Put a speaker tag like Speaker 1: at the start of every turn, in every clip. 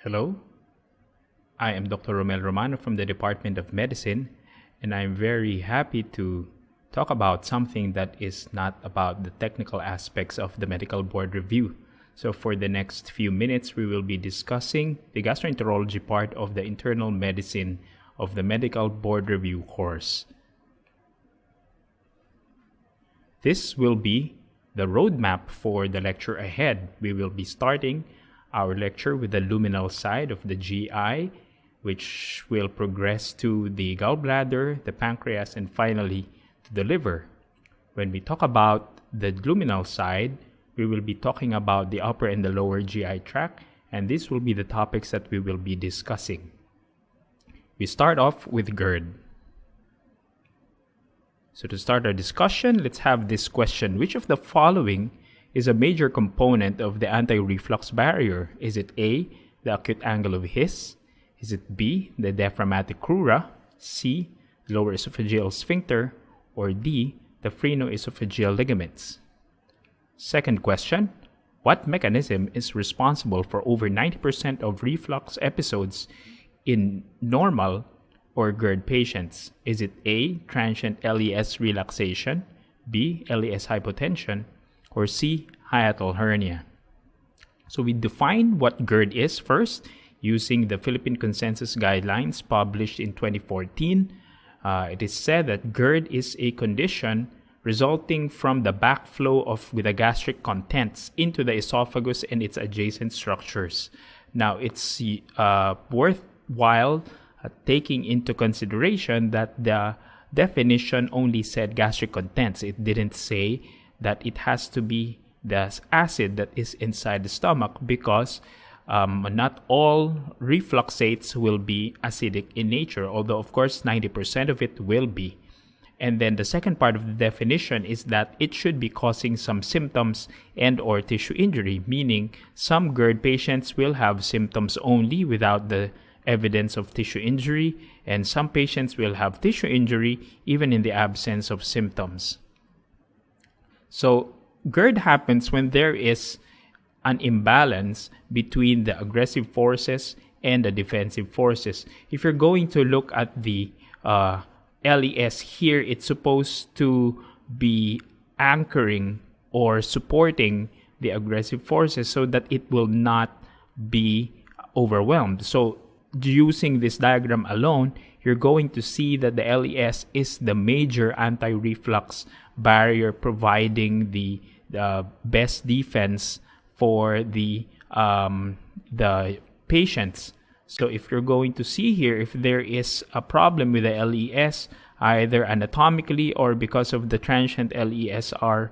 Speaker 1: Hello, I am Dr. Romel Romano from the Department of Medicine, and I'm very happy to talk about something that is not about the technical aspects of the medical board review. So for the next few minutes, we will be discussing the gastroenterology part of the internal medicine of the medical board review course. This will be the roadmap for the lecture ahead. We will be starting our lecture with the luminal side of the GI, which will progress to the gallbladder, the pancreas, and finally to the liver. When we talk about the luminal side, we will be talking about the upper and the lower GI tract, and these will be the topics that we will be discussing. We start off with GERD. So to start our discussion, let's have this question. Which of the following is a major component of the anti-reflux barrier? Is it A, the acute angle of His? Is it B, the diaphragmatic crura? C, the lower esophageal sphincter? Or D, the phrenoesophageal ligaments? Second question, what mechanism is responsible for over 90% of reflux episodes in normal or GERD patients? Is it A, transient LES relaxation, B, LES hypotension, or C, hiatal hernia? So we define what GERD is first using the Philippine Consensus Guidelines published in 2014. It is said that GERD is a condition resulting from the backflow of the gastric contents into the esophagus and its adjacent structures. Now, it's worthwhile taking into consideration that the definition only said gastric contents. It didn't say that it has to be the acid that is inside the stomach, because not all refluxates will be acidic in nature, although of course 90% of it will be. And then the second part of the definition is that it should be causing some symptoms and or tissue injury, meaning some GERD patients will have symptoms only without the evidence of tissue injury, and some patients will have tissue injury even in the absence of symptoms. So GERD happens when there is an imbalance between the aggressive forces and the defensive forces. If you're going to look at the LES here, it's supposed to be anchoring or supporting the aggressive forces so that it will not be overwhelmed. So using this diagram alone, you're going to see that the LES is the major anti-reflux barrier, providing the best defense for the patients. So if you're going to see here, if there is a problem with the LES, either anatomically or because of the transient LESR,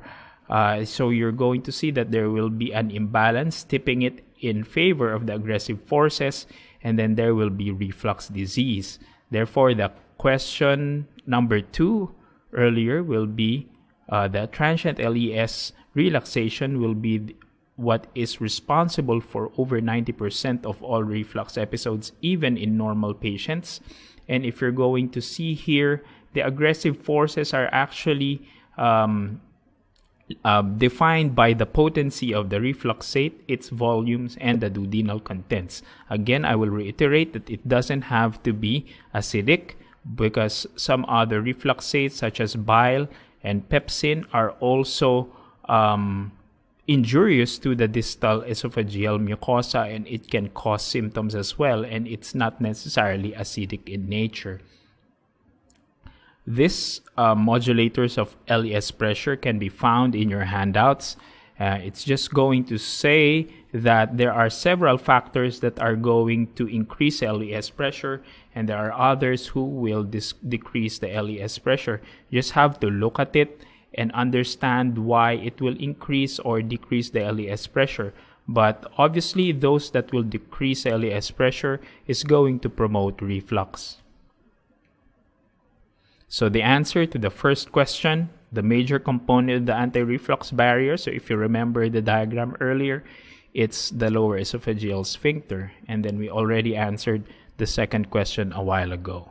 Speaker 1: so you're going to see that there will be an imbalance, tipping it in favor of the aggressive forces, and then there will be reflux disease. Therefore, the question number 2 earlier will be the transient LES relaxation will be what is responsible for over 90% of all reflux episodes, even in normal patients. And if you're going to see here, the aggressive forces are actually defined by the potency of the refluxate, its volumes, and the duodenal contents. Again, I will reiterate that it doesn't have to be acidic, because some other refluxates such as bile and pepsin are also injurious to the distal esophageal mucosa, and it can cause symptoms as well, and it's not necessarily acidic in nature. These modulators of LES pressure can be found in your handouts. It's just going to say that there are several factors that are going to increase LES pressure, and there are others who will decrease the LES pressure. You just have to look at it and understand why it will increase or decrease the LES pressure. But obviously, those that will decrease LES pressure is going to promote reflux. So the answer to the first question, the major component of the anti-reflux barrier, so if you remember the diagram earlier, it's the lower esophageal sphincter. And then we already answered the second question a while ago.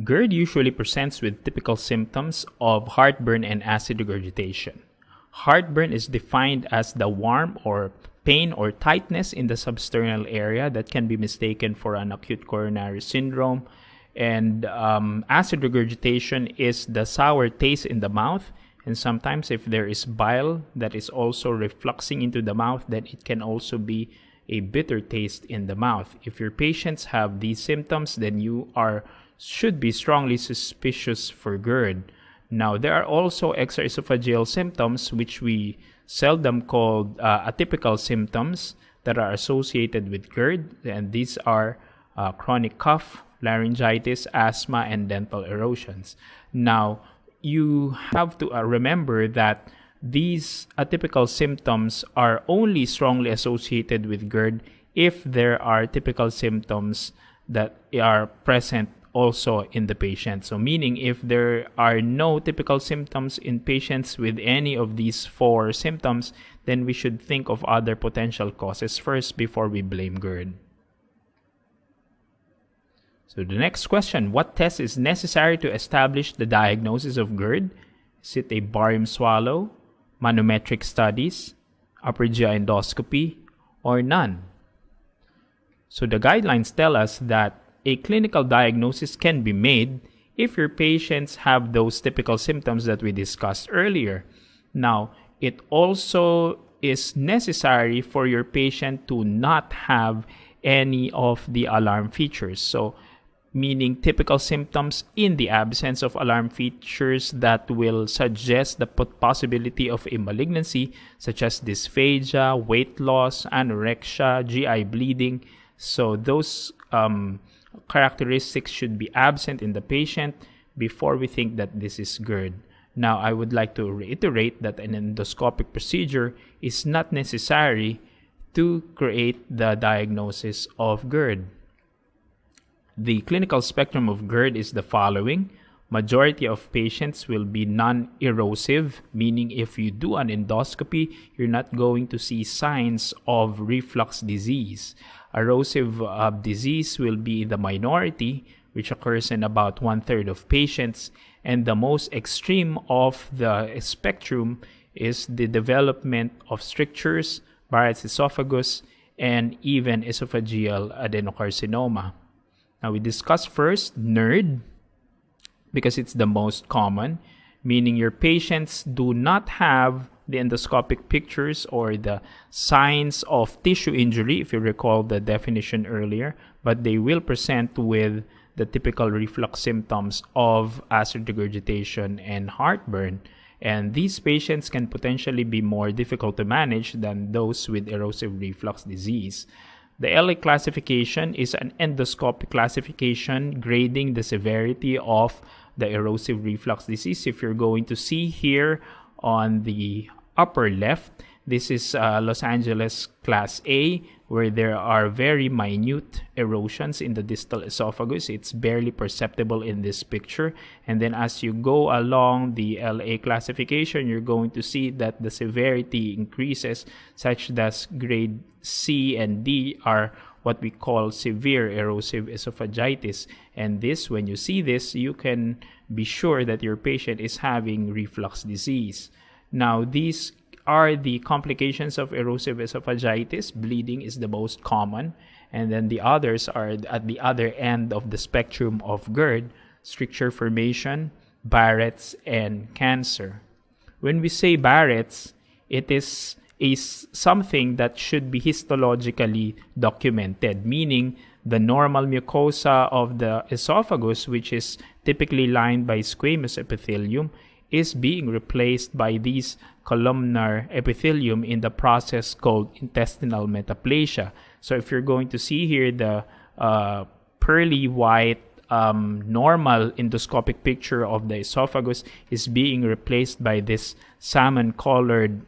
Speaker 1: GERD usually presents with typical symptoms of heartburn and acid regurgitation. Heartburn is defined as the warm or pain or tightness in the substernal area that can be mistaken for an acute coronary syndrome. And acid regurgitation is the sour taste in the mouth. And sometimes if there is bile that is also refluxing into the mouth, then it can also be a bitter taste in the mouth. If your patients have these symptoms, then you should be strongly suspicious for GERD. Now, there are also extraesophageal symptoms, which we seldom call atypical symptoms, that are associated with GERD. And these are chronic cough, laryngitis, asthma, and dental erosions. Now, you have to remember that these atypical symptoms are only strongly associated with GERD if there are typical symptoms that are present also in the patient. So meaning if there are no typical symptoms in patients with any of these 4 symptoms, then we should think of other potential causes first before we blame GERD. So the next question, what test is necessary to establish the diagnosis of GERD? Is it a barium swallow, manometric studies, upper GI endoscopy, or none? So the guidelines tell us that a clinical diagnosis can be made if your patients have those typical symptoms that we discussed earlier. Now, it also is necessary for your patient to not have any of the alarm features. So meaning typical symptoms in the absence of alarm features that will suggest the possibility of a malignancy, such as dysphagia, weight loss, anorexia, GI bleeding. So those characteristics should be absent in the patient before we think that this is GERD. Now, I would like to reiterate that an endoscopic procedure is not necessary to create the diagnosis of GERD. The clinical spectrum of GERD is the following. Majority of patients will be non-erosive, meaning if you do an endoscopy, you're not going to see signs of reflux disease. Erosive disease will be the minority, which occurs in about 1/3 of patients. And the most extreme of the spectrum is the development of strictures, Barrett's esophagus, and even esophageal adenocarcinoma. Now, we discuss first NERD because it's the most common, meaning your patients do not have the endoscopic pictures or the signs of tissue injury, if you recall the definition earlier, but they will present with the typical reflux symptoms of acid regurgitation and heartburn. And these patients can potentially be more difficult to manage than those with erosive reflux disease. The LA classification is an endoscopic classification grading the severity of the erosive reflux disease. If you're going to see here on the upper left, this is Los Angeles Class A, where there are very minute erosions in the distal esophagus. It's barely perceptible in this picture. And then as you go along the LA classification, you're going to see that the severity increases, such that grade C and D are what we call severe erosive esophagitis. And this, when you see this, you can be sure that your patient is having reflux disease. Now, these are the complications of erosive esophagitis. Bleeding is the most common. And then the others are at the other end of the spectrum of GERD, stricture formation, Barrett's, and cancer. When we say Barrett's, it is something that should be histologically documented, meaning the normal mucosa of the esophagus, which is typically lined by squamous epithelium, is being replaced by these columnar epithelium in the process called intestinal metaplasia. So if you're going to see here the pearly white normal endoscopic picture of the esophagus is being replaced by this salmon-colored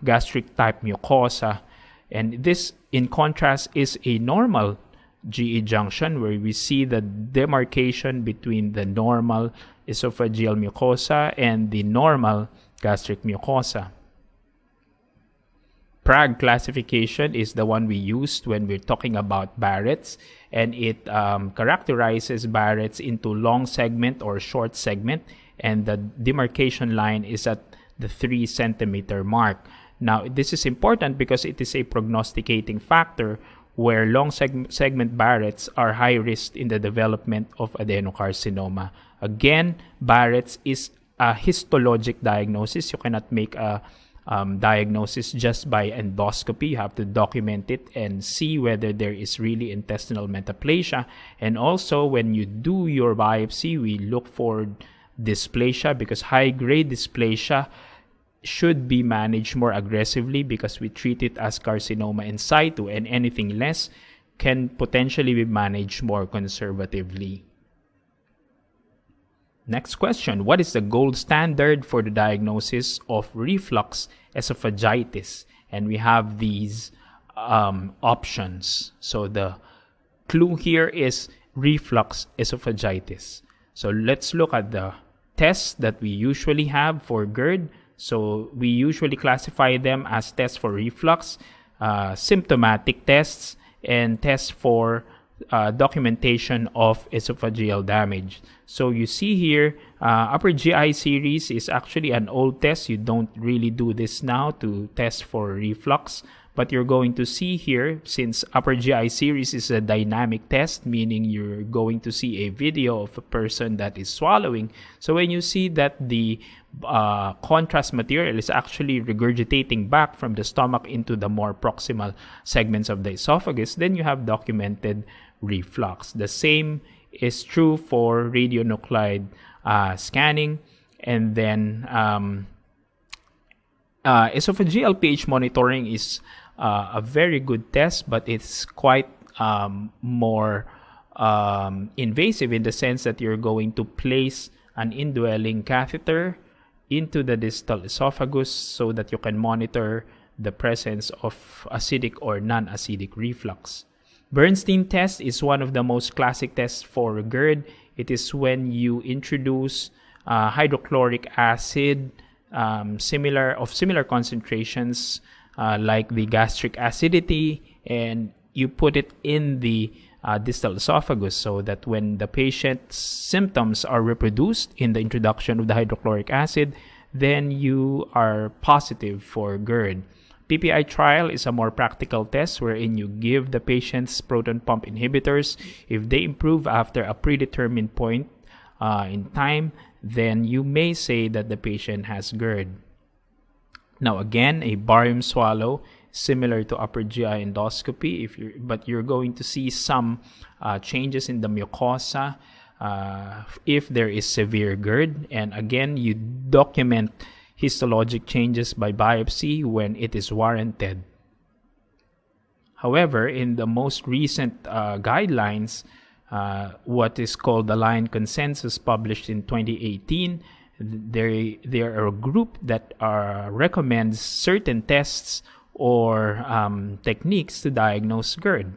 Speaker 1: gastric type mucosa. And this, in contrast, is a normal GE junction where we see the demarcation between the normal esophageal mucosa and the normal gastric mucosa. Prague classification is the one we used when we're talking about Barrett's, and it characterizes Barrett's into long segment or short segment, and the demarcation line is at the 3 centimeter mark. Now, this is important because it is a prognosticating factor where long segment Barrett's are high risk in the development of adenocarcinoma. Again, Barrett's is a histologic diagnosis. You cannot make a diagnosis just by endoscopy. You have to document it and see whether there is really intestinal metaplasia. And also, when you do your biopsy, we look for dysplasia, because high-grade dysplasia should be managed more aggressively because we treat it as carcinoma in situ, and anything less can potentially be managed more conservatively. Next question. What is the gold standard for the diagnosis of reflux esophagitis? And we have these options. So the clue here is reflux esophagitis. So let's look at the tests that we usually have for GERD. So we usually classify them as tests for reflux, symptomatic tests, and tests for documentation of esophageal damage. So you see here, Upper GI series is actually an old test. You don't really do this now to test for reflux. But you're going to see here, since Upper GI series is a dynamic test, meaning you're going to see a video of a person that is swallowing. So when you see that the contrast material is actually regurgitating back from the stomach into the more proximal segments of the esophagus, then you have documented reflux. The same is true for radionuclide scanning. And then esophageal pH monitoring is a very good test, but it's quite more invasive in the sense that you're going to place an indwelling catheter into the distal esophagus so that you can monitor the presence of acidic or non-acidic reflux. Bernstein test is one of the most classic tests for GERD. It is when you introduce hydrochloric acid similar concentrations like the gastric acidity, and you put it in the distal esophagus so that when the patient's symptoms are reproduced in the introduction of the hydrochloric acid, then you are positive for GERD. PPI trial is a more practical test wherein you give the patients proton pump inhibitors. If they improve after a predetermined point in time, then you may say that the patient has GERD. Now again, a barium swallow, similar to upper GI endoscopy, but you're going to see some changes in the mucosa if there is severe GERD. And again, you document histologic changes by biopsy when it is warranted. However, in the most recent guidelines, what is called the Line Consensus published in 2018, there are a group that recommends certain tests or techniques to diagnose GERD.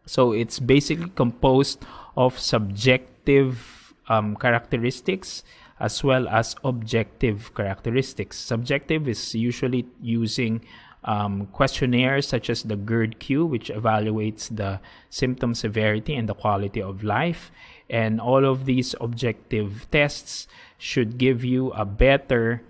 Speaker 1: So it's basically composed of subjective characteristics as well as objective characteristics. Subjective is usually using questionnaires such as the GERD-Q, which evaluates the symptom severity and the quality of life. And all of these objective tests should give you a better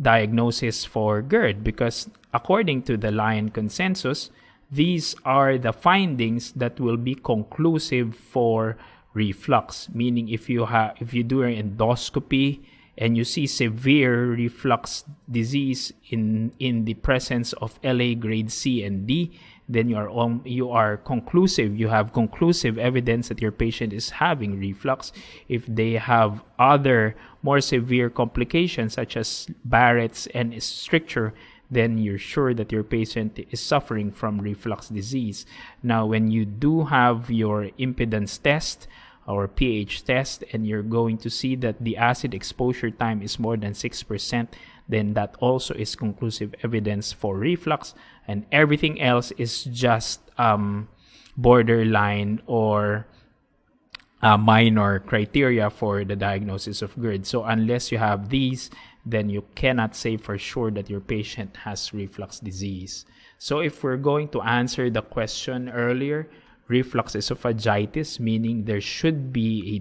Speaker 1: diagnosis for GERD, because according to the Line Consensus, these are the findings that will be conclusive for reflux. Meaning, if you do an endoscopy and you see severe reflux disease in the presence of LA grade C and D, then you are conclusive. You have conclusive evidence that your patient is having reflux. If they have other more severe complications such as Barrett's and stricture, then you're sure that your patient is suffering from reflux disease. Now, when you do have your impedance test or pH test, and you're going to see that the acid exposure time is more than 6%, then that also is conclusive evidence for reflux, and everything else is just borderline or minor criteria for the diagnosis of GERD. So unless you have these, then you cannot say for sure that your patient has reflux disease. So if we're going to answer the question earlier, reflux esophagitis, meaning there should be a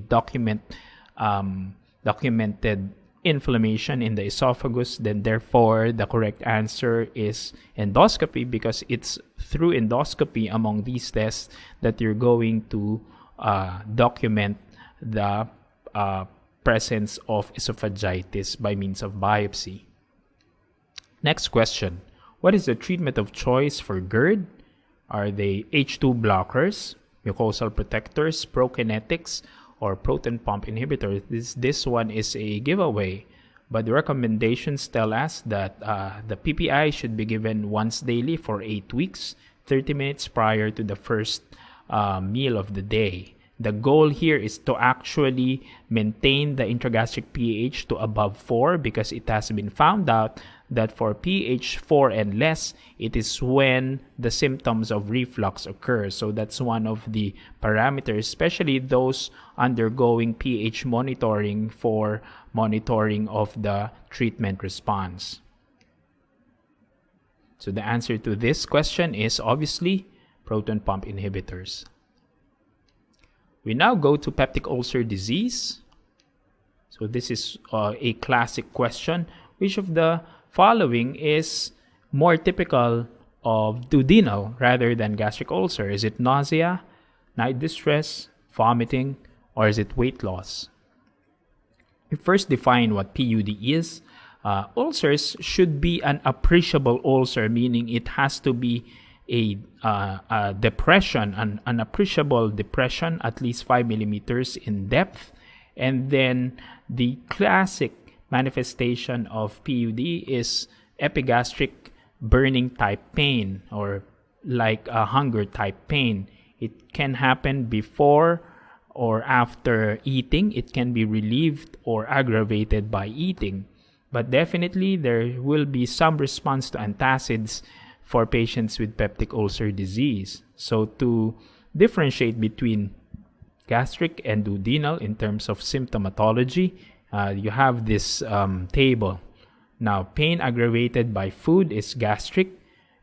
Speaker 1: documented inflammation in the esophagus, then therefore the correct answer is endoscopy, because it's through endoscopy among these tests that you're going to document the presence of esophagitis by means of biopsy. Next question. What is the treatment of choice for GERD? Are they H2 blockers, mucosal protectors, prokinetics, or proton pump inhibitors? This one is a giveaway, but the recommendations tell us that the PPI should be given once daily for 8 weeks, 30 minutes prior to the first meal of the day. The goal here is to actually maintain the intragastric pH to above 4, because it has been found out that for pH 4 and less, it is when the symptoms of reflux occur. So that's one of the parameters, especially those undergoing pH monitoring for monitoring of the treatment response. So the answer to this question is obviously proton pump inhibitors. We now go to peptic ulcer disease. So this is a classic question. Which of the following is more typical of duodenal rather than gastric ulcer? Is it nausea, night distress, vomiting, or is it weight loss? We first define what PUD is. Ulcers should be an appreciable ulcer, meaning it has to be a depression, an appreciable depression, at least 5 millimeters in depth. And then the classic manifestation of PUD is epigastric burning type pain, or like a hunger type pain. It can happen before or after eating. It can be relieved or aggravated by eating. But definitely there will be some response to antacids for patients with peptic ulcer disease. So to differentiate between gastric and duodenal in terms of symptomatology, you have this table. Now, pain aggravated by food is gastric,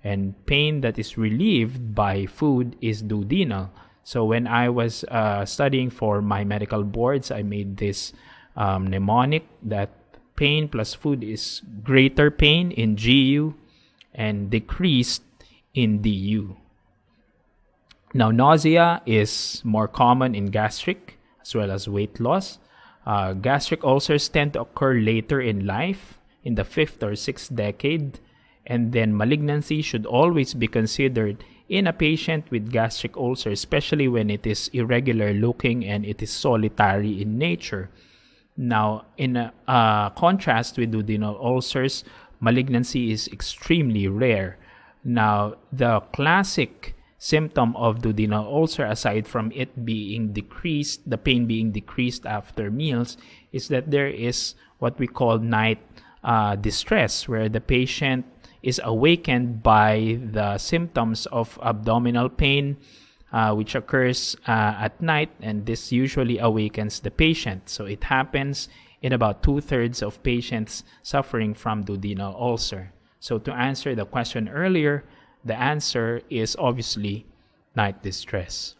Speaker 1: and pain that is relieved by food is duodenal. So when I was studying for my medical boards, I made this mnemonic that pain plus food is greater pain in GU and decreased in DU. Now, nausea is more common in gastric as well as weight loss. Gastric ulcers tend to occur later in life, in the 5th or 6th decade, and then malignancy should always be considered in a patient with gastric ulcer, especially when it is irregular looking and it is solitary in nature. Now, in contrast with duodenal ulcers, malignancy is extremely rare. Now, the classic symptom of duodenal ulcer, aside from it being decreased, the pain being decreased after meals, is that there is what we call night distress, where the patient is awakened by the symptoms of abdominal pain, which occurs at night, and this usually awakens the patient. So it happens in about 2/3 of patients suffering from duodenal ulcer. So to answer the question earlier, the answer is obviously night distress.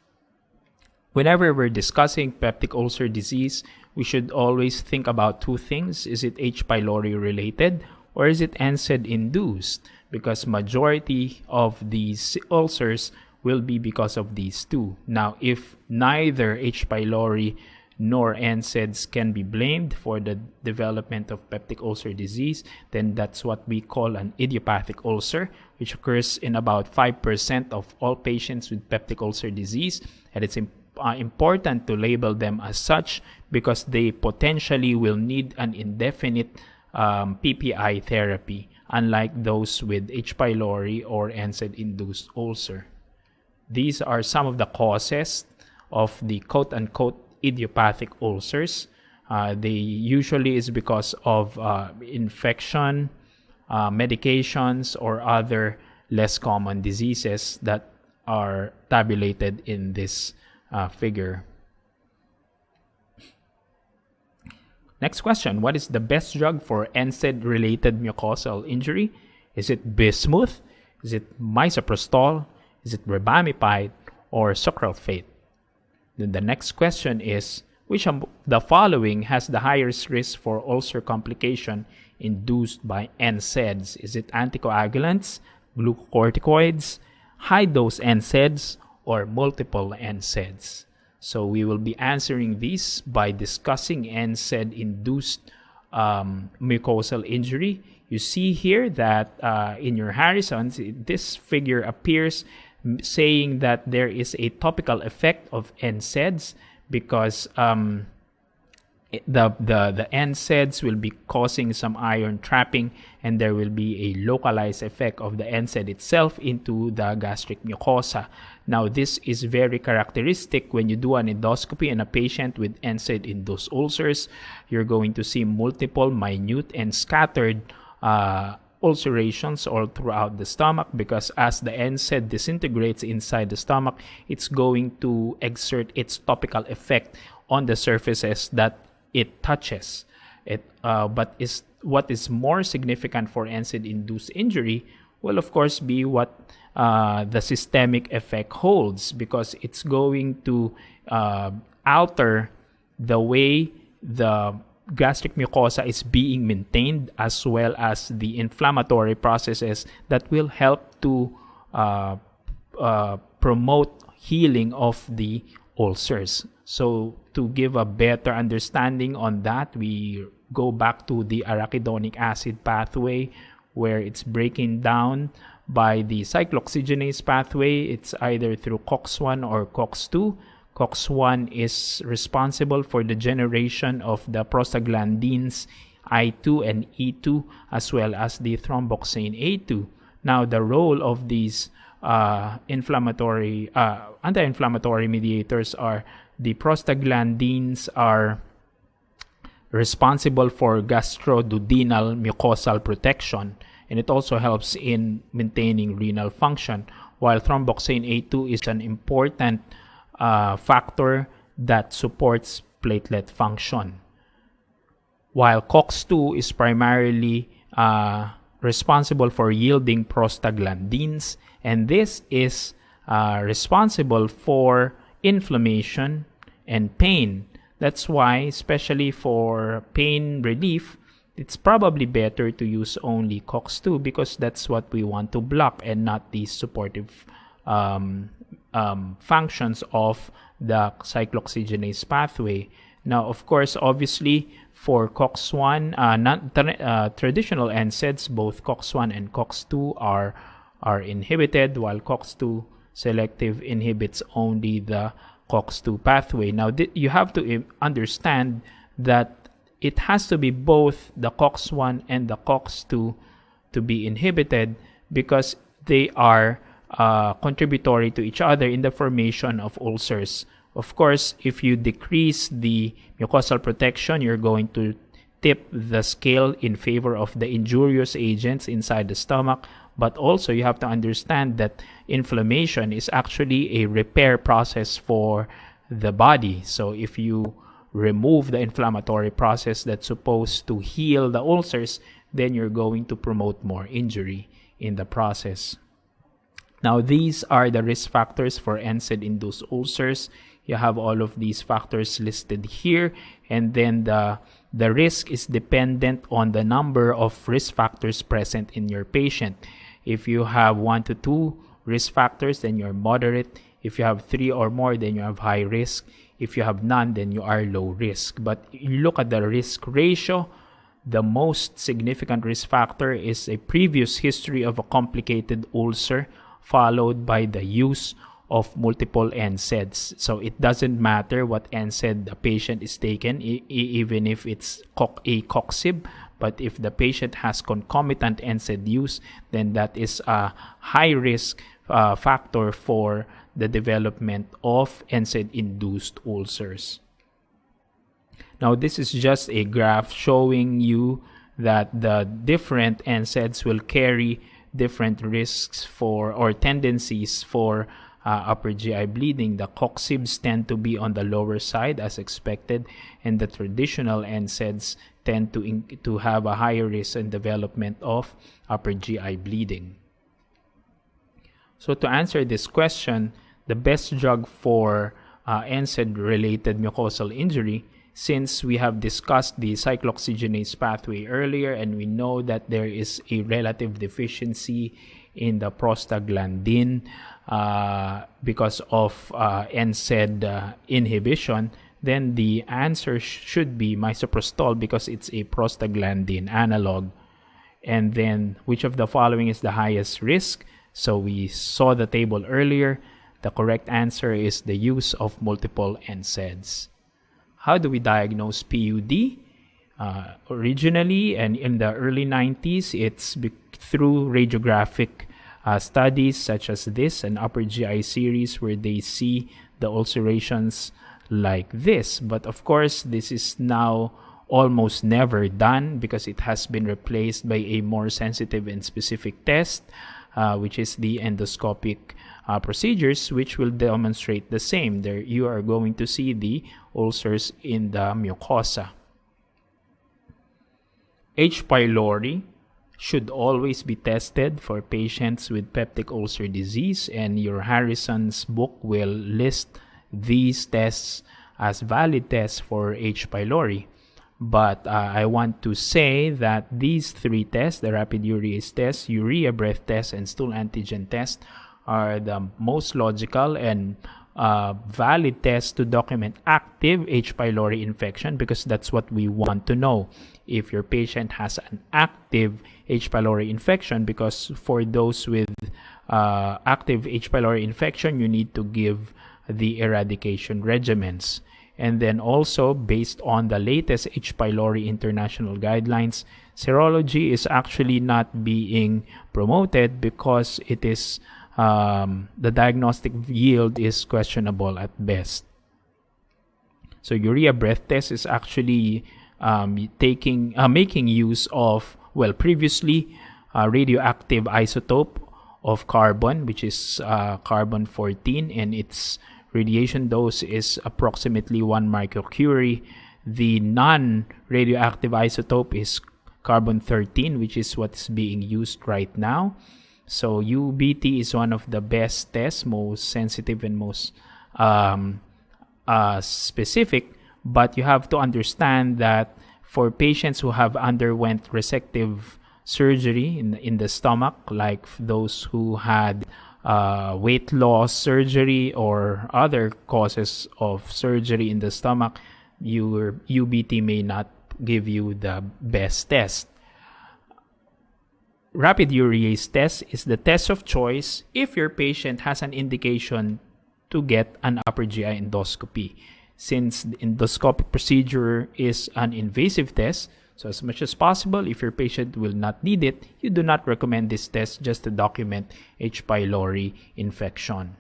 Speaker 1: Whenever we're discussing peptic ulcer disease, we should always think about two things. Is it H. pylori related, or is it NSAID induced? Because majority of these ulcers will be because of these two. Now, if neither H. pylori nor NSAIDs can be blamed for the development of peptic ulcer disease, then that's what we call an idiopathic ulcer, which occurs in about 5% of all patients with peptic ulcer disease. And it's important to label them as such because they potentially will need an indefinite PPI therapy, unlike those with H. pylori or NSAID-induced ulcer. These are some of the causes of the quote-unquote idiopathic ulcers. They usually is because of infection, medications, or other less common diseases that are tabulated in this figure. Next question. What is the best drug for NSAID-related mucosal injury? Is it bismuth? Is it misoprostol? Is it rebamipide or sucralfate? Then the next question is, Which of the following has the highest risk for ulcer complication induced by NSAIDs? Is it anticoagulants, glucocorticoids, high-dose NSAIDs, or multiple NSAIDs? So we will be answering these by discussing NSAID-induced mucosal injury. You see here that in your Harrison's, this figure appears saying that there is a topical effect of NSAIDs because the NSAIDs will be causing some iron trapping, and there will be a localized effect of the NSAID itself into the gastric mucosa. Now, this is very characteristic when you do an endoscopy in a patient with NSAID-induced ulcers. You're going to see multiple, minute, and scattered ulcerations all throughout the stomach, because as the NSAID disintegrates inside the stomach, it's going to exert its topical effect on the surfaces that it touches. But what is more significant for NSAID-induced injury will, of course, be what the systemic effect holds, because it's going to alter the way the gastric mucosa is being maintained, as well as the inflammatory processes that will help to promote healing of the ulcers. So to give a better understanding on that, we go back to the arachidonic acid pathway, where it's breaking down by the cyclooxygenase pathway. It's either through COX-1 or COX-2. COX-1 is responsible for the generation of the prostaglandins I2 and E2, as well as the thromboxane A2. Now, the role of these anti-inflammatory mediators are the prostaglandins are responsible for gastroduodenal mucosal protection, and it also helps in maintaining renal function, while thromboxane A2 is an important factor that supports platelet function, while COX-2 is primarily responsible for yielding prostaglandins, and this is responsible for inflammation and pain. That's why, especially for pain relief, it's probably better to use only COX-2, because that's what we want to block, and not the supportive functions of the cyclooxygenase pathway. Now, of course, obviously, for COX-1, traditional NSAIDs, both COX-1 and COX-2 are inhibited, while COX-2 selective inhibits only the COX-2 pathway. Now, you have to understand that it has to be both the COX-1 and the COX-2 to be inhibited, because they are contributory to each other in the formation of ulcers. Of course, if you decrease the mucosal protection, you're going to tip the scale in favor of the injurious agents inside the stomach. But also, you have to understand that inflammation is actually a repair process for the body. So if you remove the inflammatory process that's supposed to heal the ulcers, then you're going to promote more injury in the process. Now, these are the risk factors for NSAID-induced ulcers. You have all of these factors listed here, and then the risk is dependent on the number of risk factors present in your patient. If you have 1 to 2 risk factors, then you're moderate. If you have 3 or more, then you have high risk. If you have none, then you are low risk. But you look at the risk ratio, the most significant risk factor is a previous history of a complicated ulcer, followed by the use of multiple NSAIDs. So it doesn't matter what NSAID the patient is taken, even if it's a coxib, but if the patient has concomitant NSAID use, then that is a high risk factor for the development of NSAID-induced ulcers. Now, this is just a graph showing you that the different NSAIDs will carry different risks for or tendencies for upper GI bleeding. The coxibs tend to be on the lower side as expected, and the traditional NSAIDs tend to have a higher risk in development of upper GI bleeding. So to answer this question, the best drug for NSAID-related mucosal injury, since we have discussed the cyclooxygenase pathway earlier, and we know that there is a relative deficiency in the prostaglandin because of NSAID inhibition, then the answer should be misoprostol because it's a prostaglandin analog. And then which of the following is the highest risk? So we saw the table earlier. The correct answer is the use of multiple NSAIDs. How do we diagnose PUD? Originally and in the early 90s, it's through radiographic studies such as this, an upper GI series where they see the ulcerations like this. But of course, this is now almost never done because it has been replaced by a more sensitive and specific test, which is the endoscopic procedures, which will demonstrate the same. There you are going to see the ulcers in the mucosa. H. pylori should always be tested for patients with peptic ulcer disease, and your Harrison's book will list these tests as valid tests for H. pylori. But I want to say that these three tests, the rapid urease test, urea breath test, and stool antigen test, are the most logical and valid tests to document active H. pylori infection, because that's what we want to know if your patient has an active H. pylori infection, because for those with active H. pylori infection, you need to give the eradication regimens. And then also, based on the latest H. pylori international guidelines, serology is actually not being promoted because it is the diagnostic yield is questionable at best. So urea breath test is actually making use of, well, previously radioactive isotope of carbon, which is carbon-14, and its radiation dose is approximately 1 microcurie. The non-radioactive isotope is carbon-13, which is what's being used right now. So UBT is one of the best tests, most sensitive and most specific. But you have to understand that for patients who have underwent resective surgery in the stomach, like those who had weight loss surgery or other causes of surgery in the stomach, your UBT may not give you the best test. Rapid urease test is the test of choice if your patient has an indication to get an upper GI endoscopy. Since the endoscopic procedure is an invasive test, so as much as possible, if your patient will not need it, you do not recommend this test just to document H. pylori infection.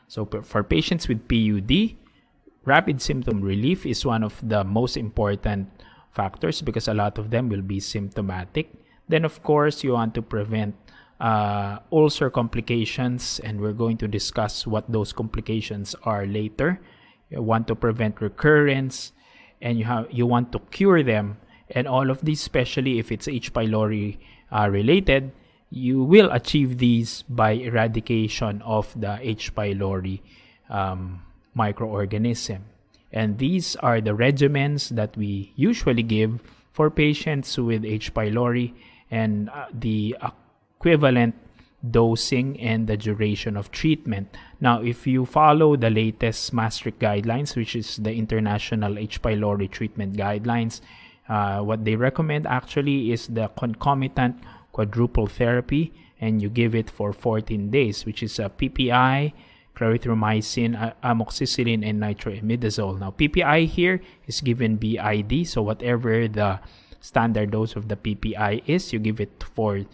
Speaker 1: So for patients with PUD, rapid symptom relief is one of the most important factors because a lot of them will be symptomatic. Then, of course, you want to prevent ulcer complications, and we're going to discuss what those complications are later. You want to prevent recurrence, and you want to cure them. And all of these, especially if it's H. pylori related, you will achieve these by eradication of the H. pylori microorganism. And these are the regimens that we usually give for patients with H. pylori, and the equivalent dosing and the duration of treatment. Now, if you follow the latest Maastricht guidelines, which is the International H. pylori Treatment Guidelines, what they recommend actually is the concomitant quadruple therapy, and you give it for 14 days, which is a PPI, clarithromycin, amoxicillin, and nitroimidazole. Now, PPI here is given BID, so whatever the standard dose of the PPI is, you give it for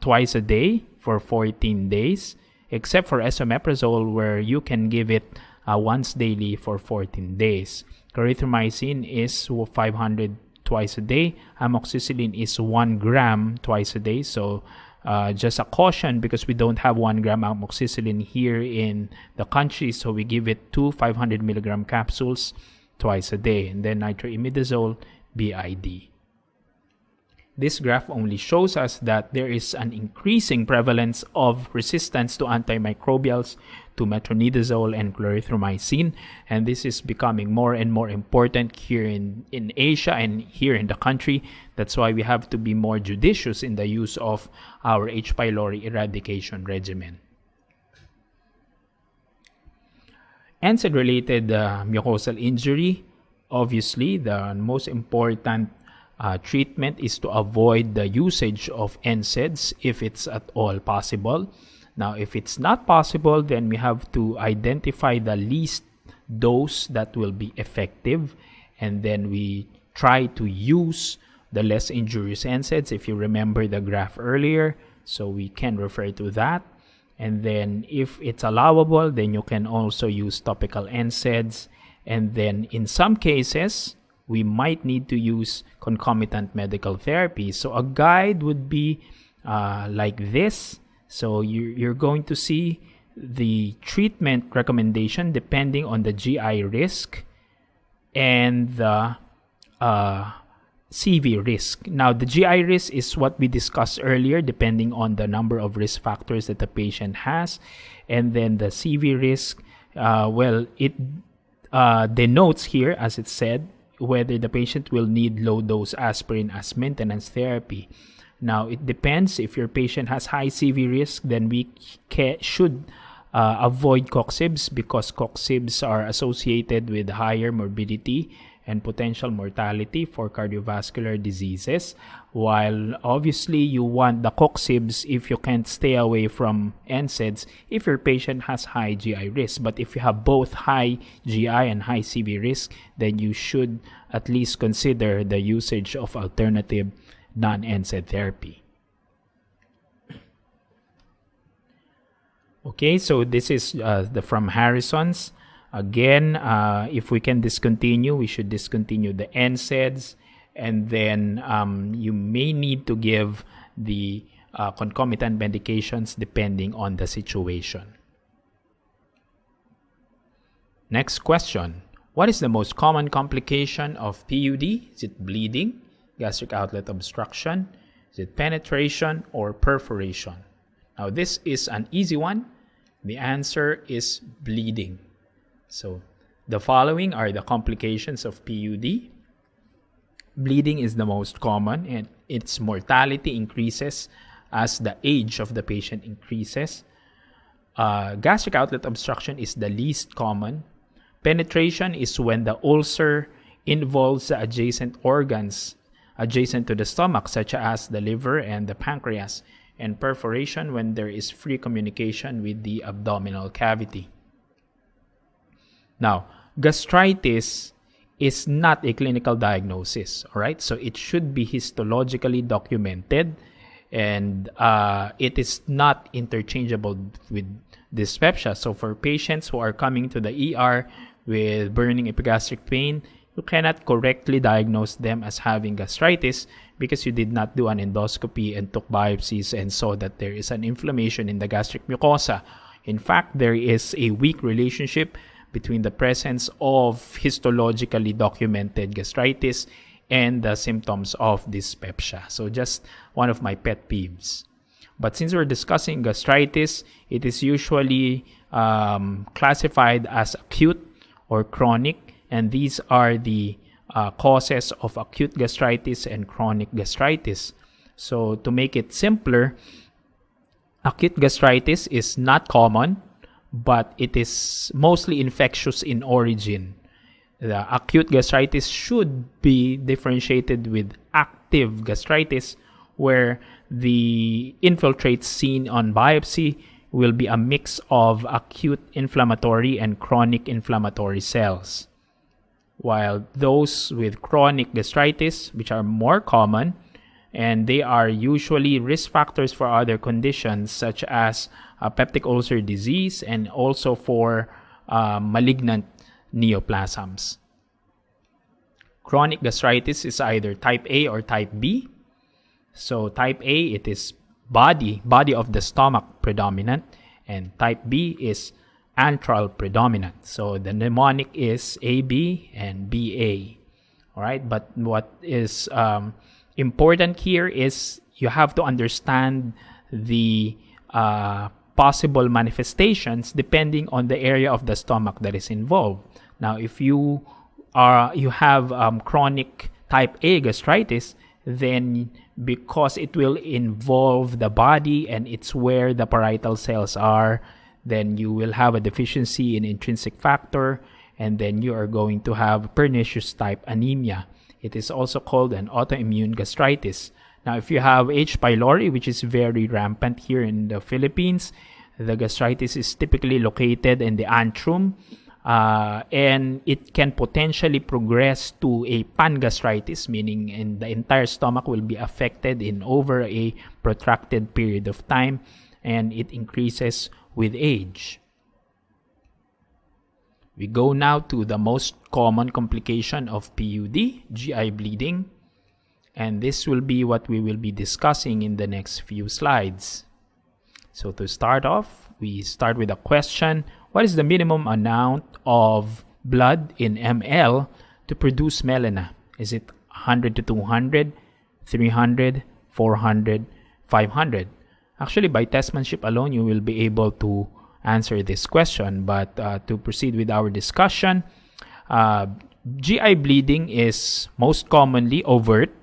Speaker 1: twice a day for 14 days, except for esomeprazole, where you can give it once daily for 14 days. Clarithromycin is 500 twice a day. Amoxicillin is 1 gram twice a day. So just a caution, because we don't have 1 gram amoxicillin here in the country, so we give it 2 500 milligram capsules twice a day. And then nitroimidazole, BID. This graph only shows us that there is an increasing prevalence of resistance to antimicrobials, to metronidazole and clarithromycin, and this is becoming more and more important here in Asia and here in the country. That's why we have to be more judicious in the use of our H. pylori eradication regimen. NSAID-related mucosal injury, obviously the most important treatment is to avoid the usage of NSAIDs if it's at all possible. Now, if it's not possible, then we have to identify the least dose that will be effective, and then we try to use the less injurious NSAIDs, if you remember the graph earlier, so we can refer to that. And then if it's allowable, then you can also use topical NSAIDs, and then in some cases we might need to use concomitant medical therapy. So a guide would be like this. So you're going to see the treatment recommendation depending on the GI risk and the CV risk. Now, the GI risk is what we discussed earlier, depending on the number of risk factors that the patient has. And then the CV risk, it denotes here, as it said, whether the patient will need low-dose aspirin as maintenance therapy. Now, it depends. If your patient has high CV risk, then we should avoid coxibs, because coxibs are associated with higher morbidity and potential mortality for cardiovascular diseases, while obviously you want the coxibs if you can't stay away from NSAIDs if your patient has high GI risk. But if you have both high GI and high CV risk, then you should at least consider the usage of alternative non-NSAID therapy. Okay, so this is from Harrison's. Again, if we can discontinue, we should discontinue the NSAIDs, and then you may need to give the concomitant medications depending on the situation. Next question. What is the most common complication of PUD? Is it bleeding, gastric outlet obstruction? Is it penetration or perforation? Now, this is an easy one. The answer is bleeding. So, the following are the complications of PUD. Bleeding is the most common, and its mortality increases as the age of the patient increases. Gastric outlet obstruction is the least common. Penetration is when the ulcer involves the adjacent organs adjacent to the stomach, such as the liver and the pancreas. And perforation when there is free communication with the abdominal cavity. Now, gastritis is not a clinical diagnosis, all right? So it should be histologically documented, and it is not interchangeable with dyspepsia. So for patients who are coming to the ER with burning epigastric pain, you cannot correctly diagnose them as having gastritis because you did not do an endoscopy and took biopsies and saw that there is an inflammation in the gastric mucosa. In fact, there is a weak relationship between the presence of histologically documented gastritis and the symptoms of dyspepsia. So just one of my pet peeves. But since we're discussing gastritis, it is usually classified as acute or chronic, and these are the causes of acute gastritis and chronic gastritis. So to make it simpler, acute gastritis is not common, but it is mostly infectious in origin. The acute gastritis should be differentiated with active gastritis, where the infiltrates seen on biopsy will be a mix of acute inflammatory and chronic inflammatory cells. While those with chronic gastritis, which are more common, and they are usually risk factors for other conditions such as peptic ulcer disease and also for malignant neoplasms. Chronic gastritis is either type A or type B. So type A, it is body of the stomach predominant, and type B is antral predominant. So the mnemonic is AB and BA. All right, but what is important here is you have to understand the possible manifestations depending on the area of the stomach that is involved. Now, if you have chronic type A gastritis, then because it will involve the body and it's where the parietal cells are, then you will have a deficiency in intrinsic factor, and then you are going to have pernicious type anemia. It is also called an autoimmune gastritis. Now, if you have H. pylori, which is very rampant here in the Philippines, the gastritis is typically located in the antrum, and it can potentially progress to a pangastritis, meaning the entire stomach will be affected in over a protracted period of time, and it increases with age. We go now to the most common complication of PUD, GI bleeding, and this will be what we will be discussing in the next few slides. So to start off, we start with a question: what is the minimum amount of blood in ml to produce melena? Is it 100 to 200, 300, 400, 500? Actually, by testmanship alone, you will be able to answer this question. But to proceed with our discussion, GI bleeding is most commonly overt.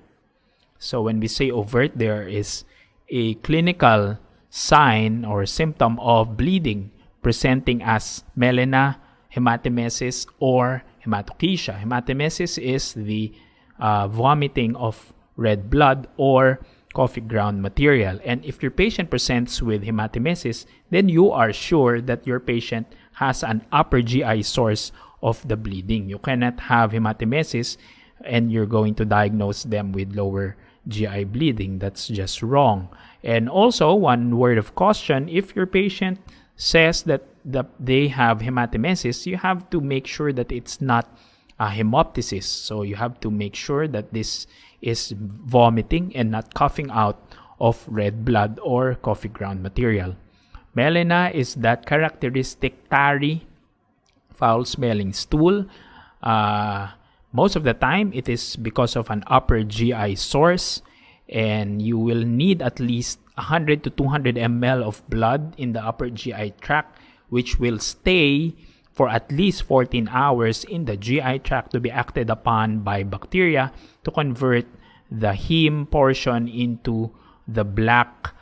Speaker 1: So when we say overt, there is a clinical sign or symptom of bleeding presenting as melena, hematemesis, or hematochezia. Hematemesis is the vomiting of red blood or coffee ground material. And if your patient presents with hematemesis, then you are sure that your patient has an upper GI source of the bleeding. You cannot have hematemesis and you're going to diagnose them with lower GI bleeding. That's just wrong. And also, one word of caution: if your patient says that they have hematemesis, you have to make sure that it's not a hemoptysis. So you have to make sure that this is vomiting and not coughing out of red blood or coffee ground material. Melena is that characteristic tarry, foul-smelling stool. Most of the time, it is because of an upper GI source, and you will need at least 100 to 200 ml of blood in the upper GI tract, which will stay for at least 14 hours in the GI tract to be acted upon by bacteria to convert the heme portion into the black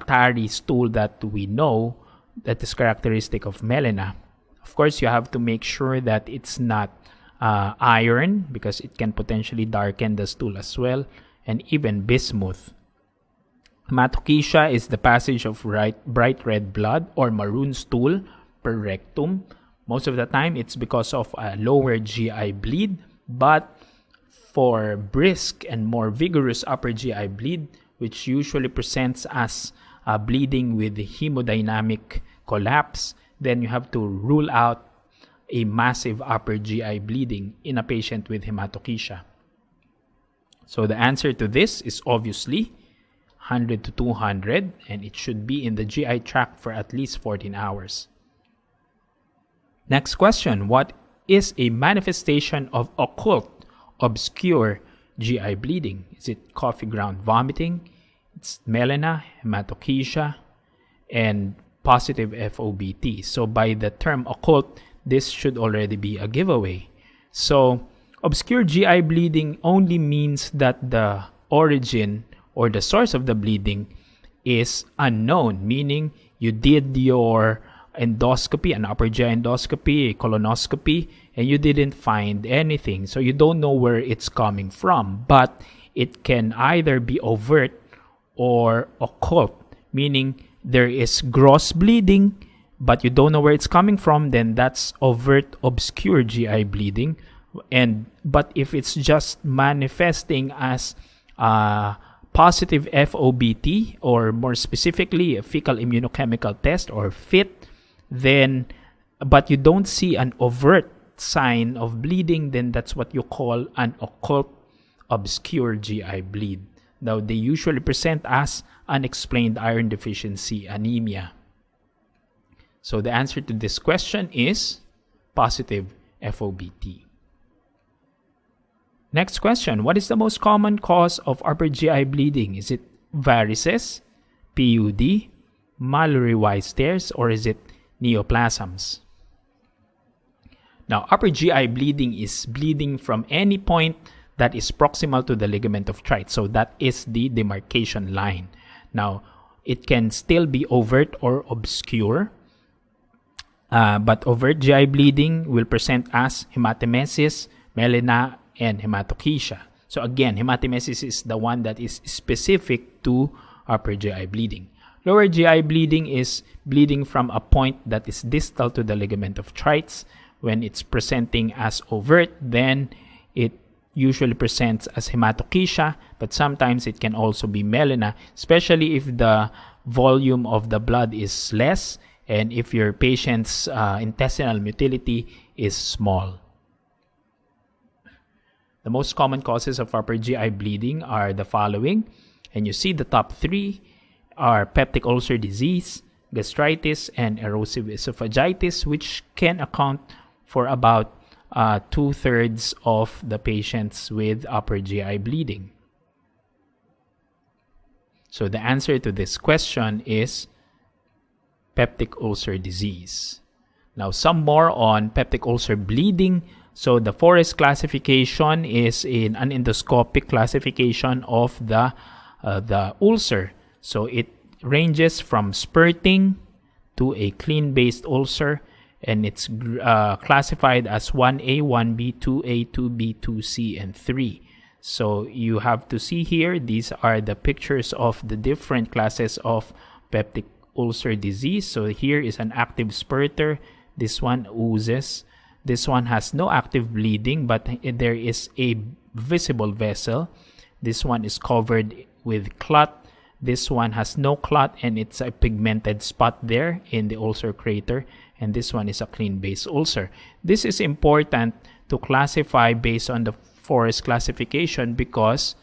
Speaker 1: tarry stool that we know that is characteristic of melena. Of course, you have to make sure that it's not iron, because it can potentially darken the stool as well, and even bismuth. Hematochezia is the passage of bright red blood or maroon stool per rectum. Most of the time, it's because of a lower GI bleed, but for brisk and more vigorous upper GI bleed, which usually presents as bleeding with hemodynamic collapse, then you have to rule out a massive upper GI bleeding in a patient with hematochezia. So the answer to this is obviously 100 to 200, and it should be in the GI tract for at least 14 hours. Next question: what is a manifestation of occult, obscure GI bleeding? Is it coffee ground vomiting? It's melena, hematochezia, and positive FOBT. So by the term occult, this should already be a giveaway. So obscure GI bleeding only means that the origin or the source of the bleeding is unknown, meaning you did your endoscopy, an upper GI endoscopy, a colonoscopy, and you didn't find anything. So you don't know where it's coming from, but it can either be overt or occult, meaning there is gross bleeding, but you don't know where it's coming from, then that's overt, obscure GI bleeding. But if it's just manifesting as positive FOBT, or more specifically a fecal immunochemical test or FIT, then but you don't see an overt sign of bleeding, then that's what you call an occult obscure GI bleed. Now, they usually present as unexplained iron deficiency anemia. So the answer to this question is positive FOBT. Next question. What is the most common cause of upper GI bleeding? Is it varices, PUD, Mallory-Weiss tears, or is it neoplasms? Now, upper GI bleeding is bleeding from any point that is proximal to the ligament of Treitz. So that is the demarcation line. Now, it can still be overt or obscure. But overt GI bleeding will present as hematemesis, melena, and hematochezia. So again, hematemesis is the one that is specific to upper GI bleeding. Lower GI bleeding is bleeding from a point that is distal to the ligament of Treitz. When it's presenting as overt, then it usually presents as hematochezia, but sometimes it can also be melena, especially if the volume of the blood is less and if your patient's intestinal motility is small. The most common causes of upper GI bleeding are the following, and you see the top three are peptic ulcer disease, gastritis, and erosive esophagitis, which can account for about 2/3 of the patients with upper GI bleeding. So the answer to this question is peptic ulcer disease. Now, some more on peptic ulcer bleeding. So the Forest classification is in an endoscopic classification of the ulcer. So it ranges from spurting to a clean-based ulcer, and it's classified as 1A, 1B, 2A, 2B, 2C, and 3. So you have to see here, these are the pictures of the different classes of peptic ulcer disease. So here is an active spurter. This one oozes. This one has no active bleeding, but there is a visible vessel. This one is covered with clot. This one has no clot, and it's a pigmented spot there in the ulcer crater. And this one is a clean-based ulcer. This is important to classify based on the Forest classification because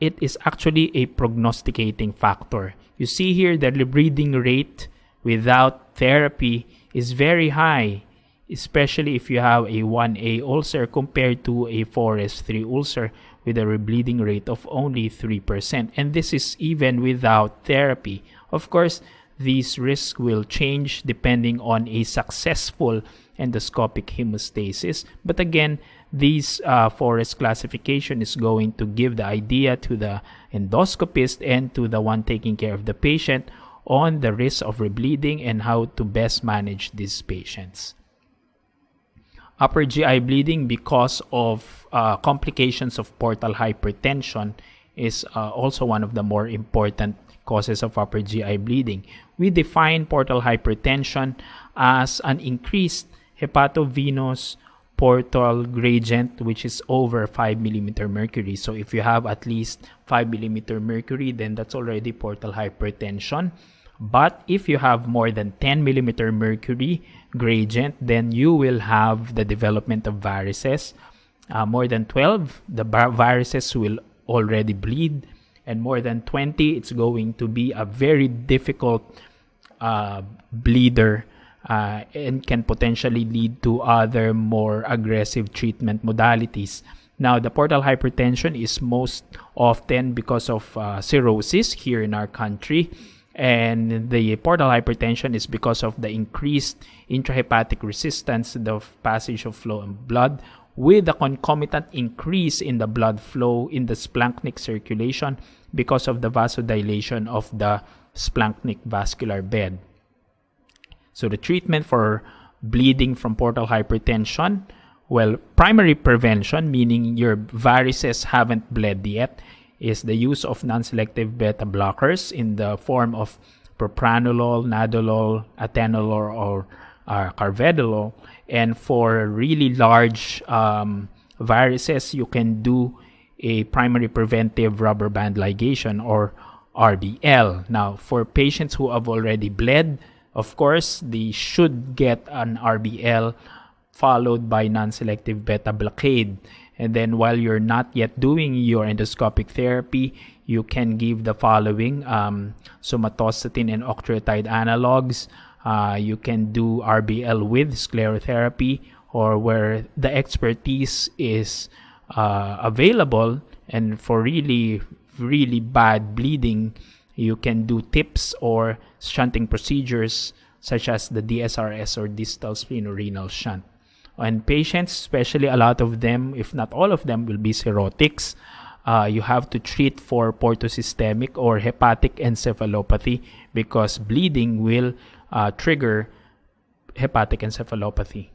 Speaker 1: it is actually a prognosticating factor. You see here that the bleeding rate without therapy is very high, especially if you have a 1A ulcer compared to a Forest 3 ulcer with a rebleeding rate of only 3%. And this is even without therapy. Of course, these risks will change depending on a successful endoscopic hemostasis. But again, this Forest classification is going to give the idea to the endoscopist and to the one taking care of the patient on the risk of rebleeding and how to best manage these patients. Upper GI bleeding because of complications of portal hypertension is also one of the more important causes of upper GI bleeding. We define portal hypertension as an increased hepatovenous portal gradient, which is over 5 mm mercury. So if you have at least 5 mm mercury, then that's already portal hypertension. But if you have more than 10 mm mercury gradient, then you will have the development of varices. More than 12, the varices will already bleed. And more than 20, it's going to be a very difficult bleeder and can potentially lead to other more aggressive treatment modalities. Now, the portal hypertension is most often because of cirrhosis here in our country. And the portal hypertension is because of the increased intrahepatic resistance to the passage of flow and blood, with a concomitant increase in the blood flow in the splanchnic circulation because of the vasodilation of the splanchnic vascular bed. So the treatment for bleeding from portal hypertension, well, primary prevention, meaning your varices haven't bled yet, is the use of non-selective beta blockers in the form of propranolol, nadolol, atenolol, or carvedilol. And for really large varices, you can do a primary preventive rubber band ligation, or RBL. Now, for patients who have already bled, of course, they should get an RBL followed by non-selective beta blockade. And then while you're not yet doing your endoscopic therapy, you can give the following: somatostatin and octreotide analogs. You can do RBL with sclerotherapy, or where the expertise is available. And for really, really bad bleeding, you can do TIPS or shunting procedures such as the DSRS or distal splenorenal shunt. And patients, especially a lot of them, if not all of them, will be cirrhotics. You have to treat for portosystemic or hepatic encephalopathy because bleeding will trigger hepatic encephalopathy.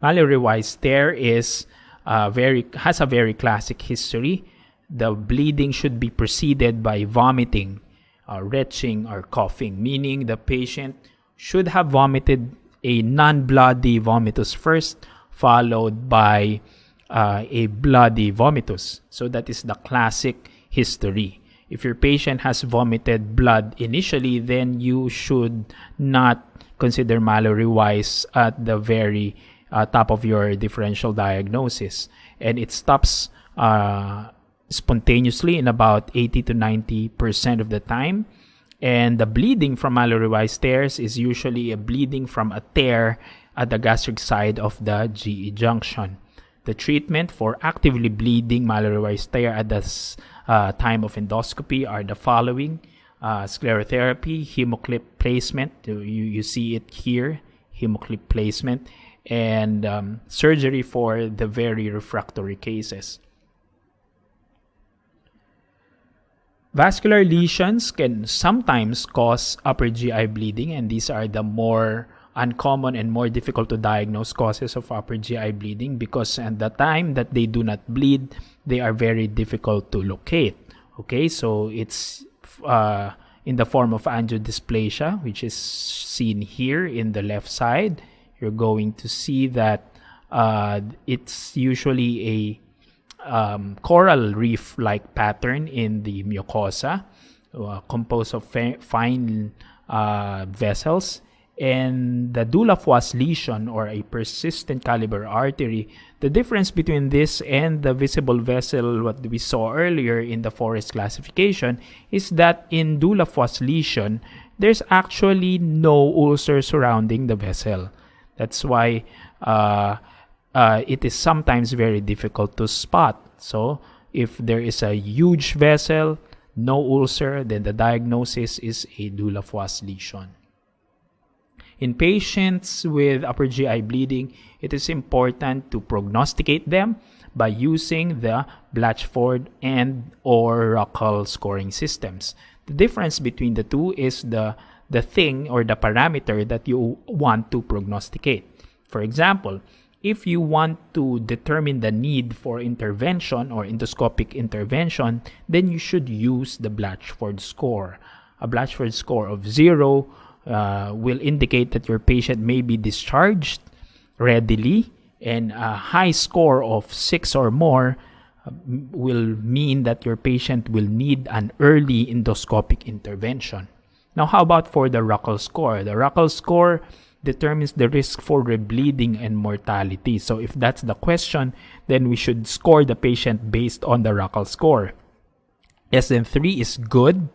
Speaker 1: Mallory-Weiss tear has a very classic history. The bleeding should be preceded by vomiting, retching, or coughing, meaning the patient should have vomited a non-bloody vomitus first, followed by a bloody vomitus. So that is the classic history. If your patient has vomited blood initially, then you should not consider Mallory-Weiss at the very top of your differential diagnosis. And it stops spontaneously in about 80 to 90% of the time. And the bleeding from Mallory-Weiss tears is usually a bleeding from a tear at the gastric side of the GE junction. The treatment for actively bleeding Mallory-Weiss tear at the time of endoscopy are the following: sclerotherapy, hemoclip placement. You see it here, hemoclip placement, and surgery for the very refractory cases. Vascular lesions can sometimes cause upper GI bleeding, and these are the more uncommon and more difficult to diagnose causes of upper GI bleeding because at the time that they do not bleed, they are very difficult to locate. Okay, so it's in the form of angiodysplasia, which is seen here in the left side. You're going to see that it's usually a coral reef-like pattern in the mucosa, composed of fine vessels. And the Dulafoisse lesion, or a persistent caliber artery, the difference between this and the visible vessel, what we saw earlier in the Forest classification, is that in Dulafoisse lesion, there's actually no ulcer surrounding the vessel. That's why it is sometimes very difficult to spot. So if there is a huge vessel, no ulcer, then the diagnosis is a Dulafoisse lesion. In patients with upper GI bleeding, it is important to prognosticate them by using the Blatchford and or Ruckle scoring systems. The difference between the two is the thing or the parameter that you want to prognosticate. For example, if you want to determine the need for intervention or endoscopic intervention, then you should use the Blatchford score. A Blatchford score of 0 will indicate that your patient may be discharged readily, and a high score of 6 or more will mean that your patient will need an early endoscopic intervention. Now, how about for the Ruckle score? The Ruckle score determines the risk for rebleeding and mortality. So if that's the question, then we should score the patient based on the Ruckle score. Less than 3 is good,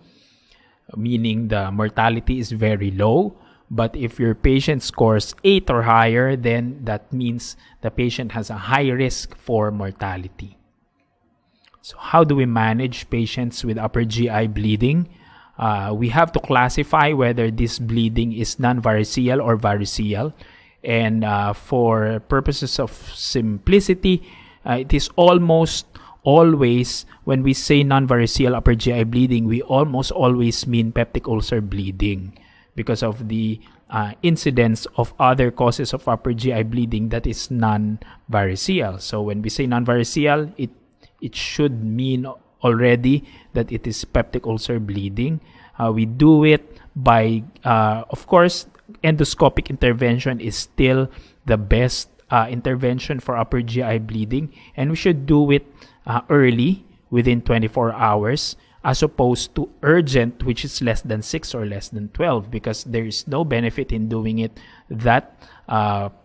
Speaker 1: meaning the mortality is very low. But if your patient scores 8 or higher, then that means the patient has a high risk for mortality. So how do we manage patients with upper GI bleeding? We have to classify whether this bleeding is non-variceal or variceal. And for purposes of simplicity, it is almost always, when we say non-variceal upper GI bleeding, we almost always mean peptic ulcer bleeding because of the incidence of other causes of upper GI bleeding that is non-variceal. So when we say non-variceal, it should mean already that it is peptic ulcer bleeding. We do it by, of course, endoscopic intervention is still the best intervention for upper GI bleeding, and we should do it early, within 24 hours, as opposed to urgent, which is less than 6 or less than 12, because there is no benefit in doing it that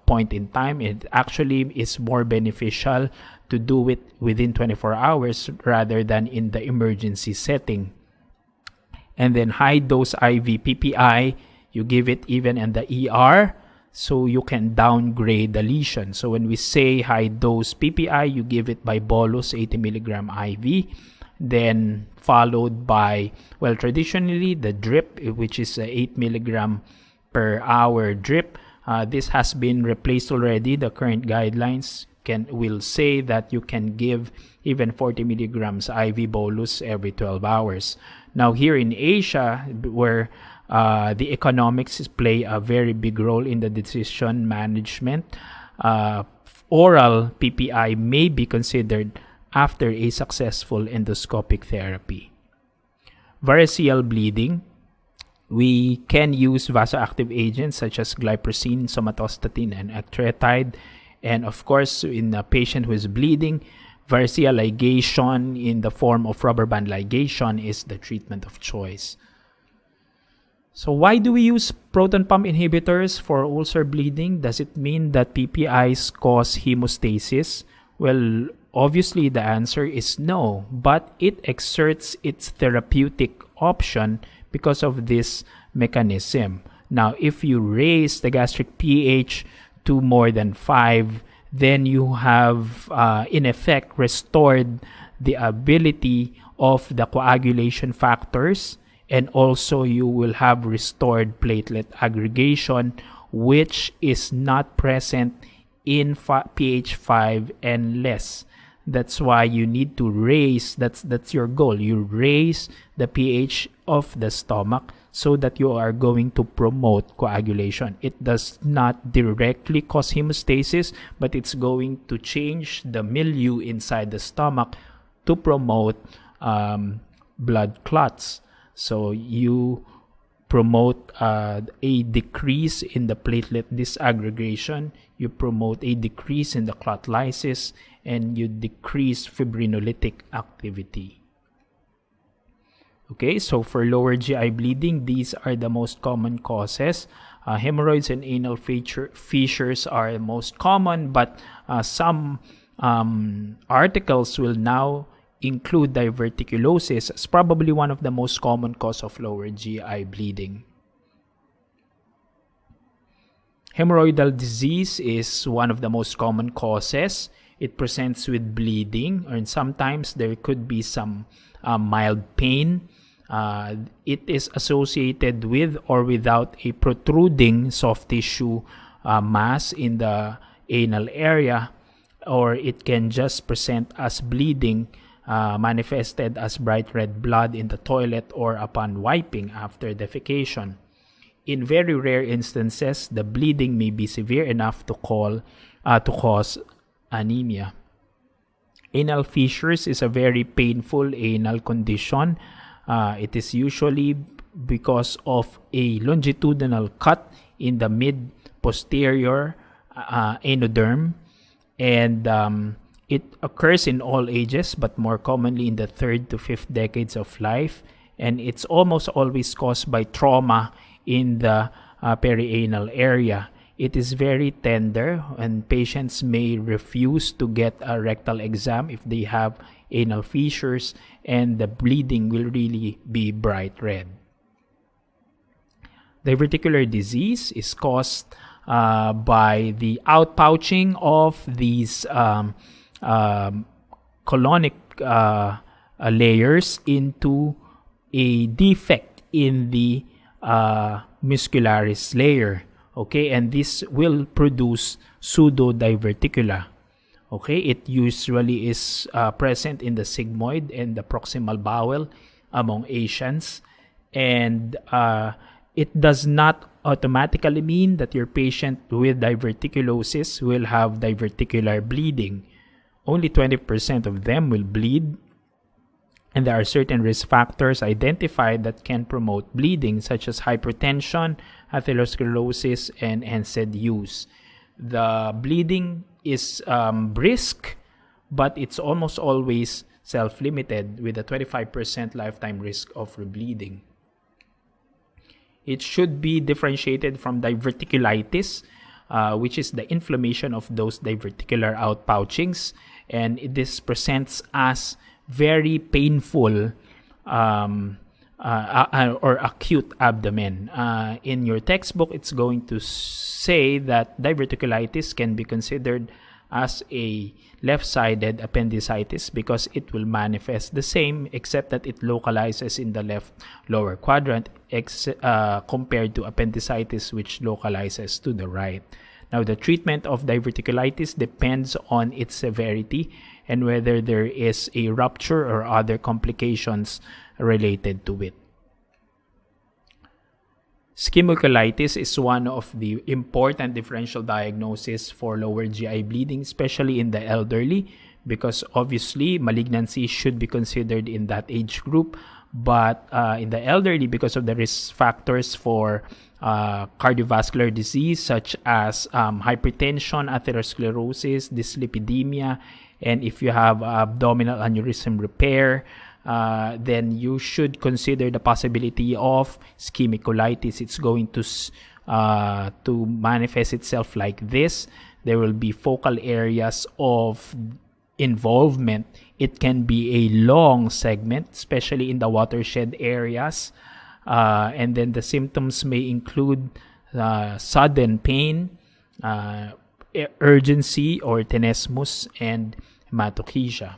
Speaker 1: point in time. It actually is more beneficial to do it within 24 hours rather than in the emergency setting. And then high dose IV PPI, you give it even in the ER. so you can downgrade the lesion. So when we say high dose PPI, you give it by bolus 80 milligram IV, then followed by, well, traditionally the drip, which is a 8 milligram per hour drip. This has been replaced already. The current guidelines will say that you can give even 40 milligrams IV bolus every 12 hours. Now here in Asia, where the economics play a very big role in the decision management, oral PPI may be considered after a successful endoscopic therapy. Variceal bleeding. We can use vasoactive agents such as glyprosine, somatostatin, and ectretide. And of course, in a patient who is bleeding, variceal ligation in the form of rubber band ligation is the treatment of choice. So why do we use proton pump inhibitors for ulcer bleeding? Does it mean that PPIs cause hemostasis? Well, obviously the answer is no, but it exerts its therapeutic option because of this mechanism. Now, if you raise the gastric pH to more than 5, then you have, in effect, restored the ability of the coagulation factors, and also you will have restored platelet aggregation, which is not present in pH 5 and less. That's why you need to raise, that's your goal. You raise the pH of the stomach so that you are going to promote coagulation. It does not directly cause hemostasis, but it's going to change the milieu inside the stomach to promote blood clots. So you promote a decrease in the platelet disaggregation, you promote a decrease in the clot lysis, and you decrease fibrinolytic activity. Okay, so for lower GI bleeding, these are the most common causes. Hemorrhoids and anal fissures are the most common, but some articles will now include diverticulosis as probably one of the most common cause of lower GI bleeding. Hemorrhoidal disease is one of the most common causes. It presents with bleeding, and sometimes there could be some mild pain. It is associated with or without a protruding soft tissue mass in the anal area, or it can just present as bleeding manifested as bright red blood in the toilet or upon wiping after defecation. In very rare instances, the bleeding may be severe enough to cause anemia. Anal fissures is a very painful anal condition. It is usually because of a longitudinal cut in the mid-posterior anoderm, and it occurs in all ages, but more commonly in the 3rd to 5th decades of life, and it's almost always caused by trauma in the perianal area. It is very tender, and patients may refuse to get a rectal exam if they have anal fissures, and the bleeding will really be bright red. Diverticular disease is caused by the outpouching of these colonic layers into a defect in the muscularis layer. Okay, and this will produce pseudodiverticula. Okay, it usually is present in the sigmoid and the proximal bowel among Asians, and it does not automatically mean that your patient with diverticulosis will have diverticular bleeding. Only 20% of them will bleed, and there are certain risk factors identified that can promote bleeding, such as hypertension, atherosclerosis, and NSAID use. The bleeding is brisk, but it's almost always self-limited with a 25% lifetime risk of rebleeding. It should be differentiated from diverticulitis, which is the inflammation of those diverticular outpouchings, and this presents as very painful or acute abdomen. In your textbook, it's going to say that diverticulitis can be considered as a left-sided appendicitis because it will manifest the same, except that it localizes in the left lower quadrant compared to appendicitis, which localizes to the right. Now, the treatment of diverticulitis depends on its severity and whether there is a rupture or other complications related to it. Ischemic colitis is one of the important differential diagnoses for lower GI bleeding, especially in the elderly, because obviously malignancy should be considered in that age group. But in the elderly, because of the risk factors for cardiovascular disease such as hypertension, atherosclerosis, dyslipidemia, and if you have abdominal aneurysm repair, then you should consider the possibility of ischemic colitis. It's going to manifest itself like this. There will be focal areas of involvement. It can be a long segment, especially in the watershed areas. And then the symptoms may include sudden pain, urgency or tenesmus, and hematochezia.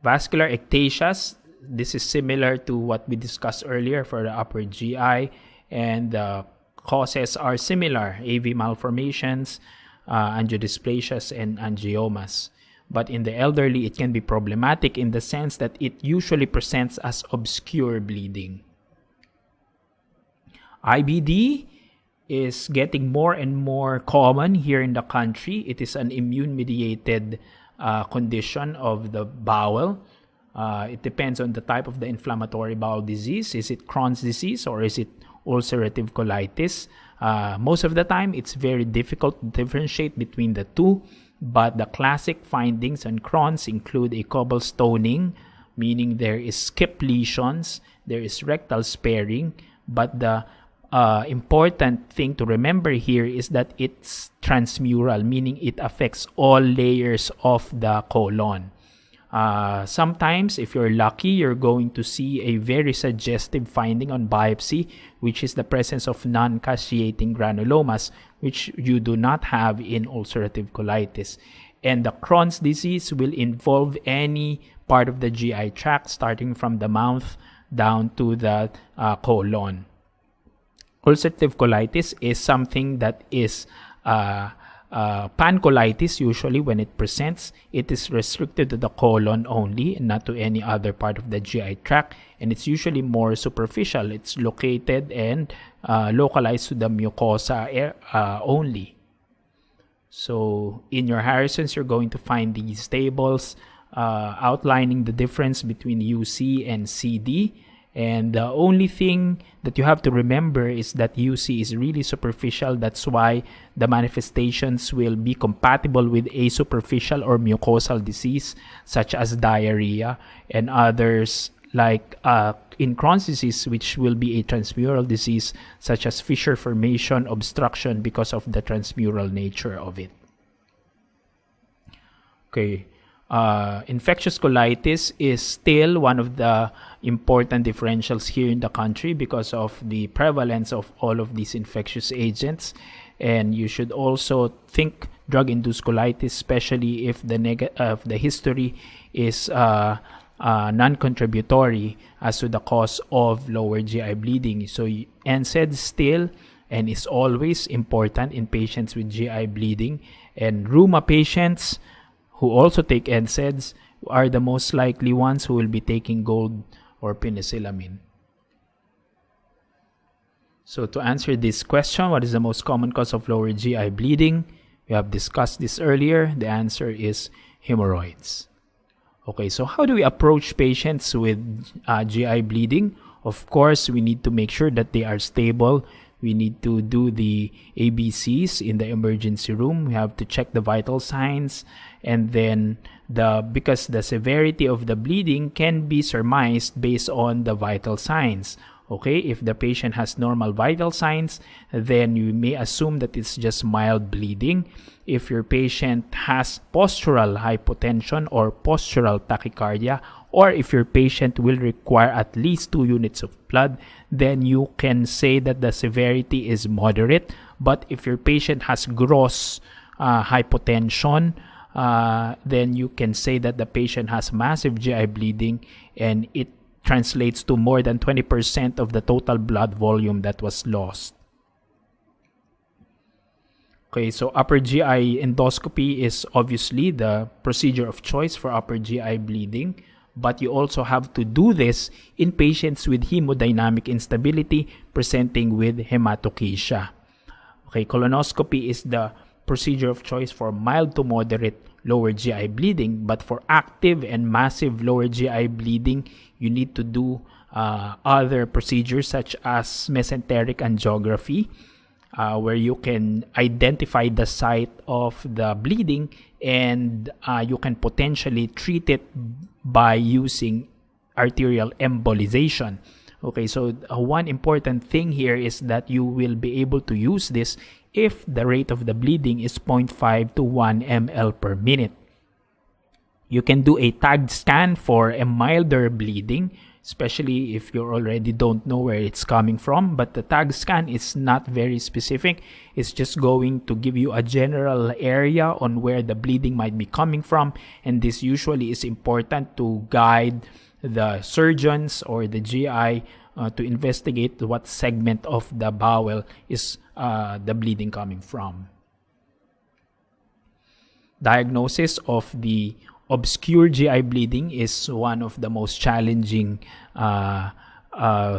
Speaker 1: Vascular ectasias, this is similar to what we discussed earlier for the upper GI, and the causes are similar: AV malformations, angiodysplasias, and angiomas. But in the elderly, it can be problematic in the sense that it usually presents as obscure bleeding. IBD is getting more and more common here in the country. It is an immune-mediated condition of the bowel. It depends on the type of the inflammatory bowel disease. Is it Crohn's disease or is it ulcerative colitis? Most of the time, it's very difficult to differentiate between the two, but the classic findings on Crohn's include a cobblestoning, meaning there is skip lesions, there is rectal sparing, but the important thing to remember here is that it's transmural, meaning it affects all layers of the colon. Sometimes, if you're lucky, you're going to see a very suggestive finding on biopsy, which is the presence of non-caseating granulomas, which you do not have in ulcerative colitis. And the Crohn's disease will involve any part of the GI tract, starting from the mouth down to the colon. Ulcerative colitis is something that is pancolitis. Usually when it presents, it is restricted to the colon only and not to any other part of the GI tract, and it's usually more superficial. It's located and localized to the mucosa only. So in your Harrison's, you're going to find these tables outlining the difference between UC and CD. And the only thing that you have to remember is that UC is really superficial. That's why the manifestations will be compatible with a superficial or mucosal disease, such as diarrhea, and others like in Crohn's disease, which will be a transmural disease, such as fissure formation, obstruction, because of the transmural nature of it. Okay. Infectious colitis is still one of the important differentials here in the country because of the prevalence of all of these infectious agents. And you should also think drug-induced colitis, especially if the history is non-contributory as to the cause of lower GI bleeding. So NSAID still and is always important in patients with GI bleeding. And rheuma patients who also take NSAIDs are the most likely ones who will be taking gold or penicillamine. So to answer this question, what is the most common cause of lower GI bleeding? We have discussed this earlier. The answer is hemorrhoids. Okay, so how do we approach patients with GI bleeding? Of course, we need to make sure that they are stable. We need to do the ABCs in the emergency room. We have to check the vital signs, and then because the severity of the bleeding can be surmised based on the vital signs. Okay, if the patient has normal vital signs, then you may assume that it's just mild bleeding. If your patient has postural hypotension or postural tachycardia, or if your patient will require at least 2 units of blood, then you can say that the severity is moderate. But if your patient has gross hypotension, then you can say that the patient has massive GI bleeding, and it translates to more than 20% of the total blood volume that was lost. Okay, so upper GI endoscopy is obviously the procedure of choice for upper GI bleeding, but you also have to do this in patients with hemodynamic instability presenting with hematochezia. Okay, colonoscopy is the procedure of choice for mild to moderate lower GI bleeding, but for active and massive lower GI bleeding, you need to do other procedures such as mesenteric angiography, where you can identify the site of the bleeding, and you can potentially treat it by using arterial embolization. Okay, so one important thing here is that you will be able to use this if the rate of the bleeding is 0.5 to 1 ml per minute. You can do a tagged scan for a milder bleeding, especially if you already don't know where it's coming from. But the tag scan is not very specific. It's just going to give you a general area on where the bleeding might be coming from. And this usually is important to guide the surgeons or the GI to investigate what segment of the bowel is the bleeding coming from. Diagnosis of the obscure GI bleeding is one of the most challenging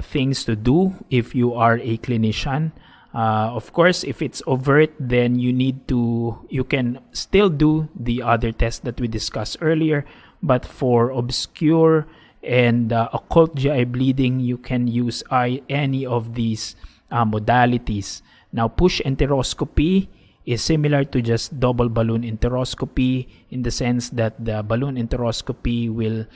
Speaker 1: things to do if you are a clinician. Of course, if it's overt, then you can still do the other tests that we discussed earlier. But for obscure and occult GI bleeding, you can use any of these modalities. Now, push enteroscopy is similar to just double balloon enteroscopy in the sense that the balloon enteroscopy will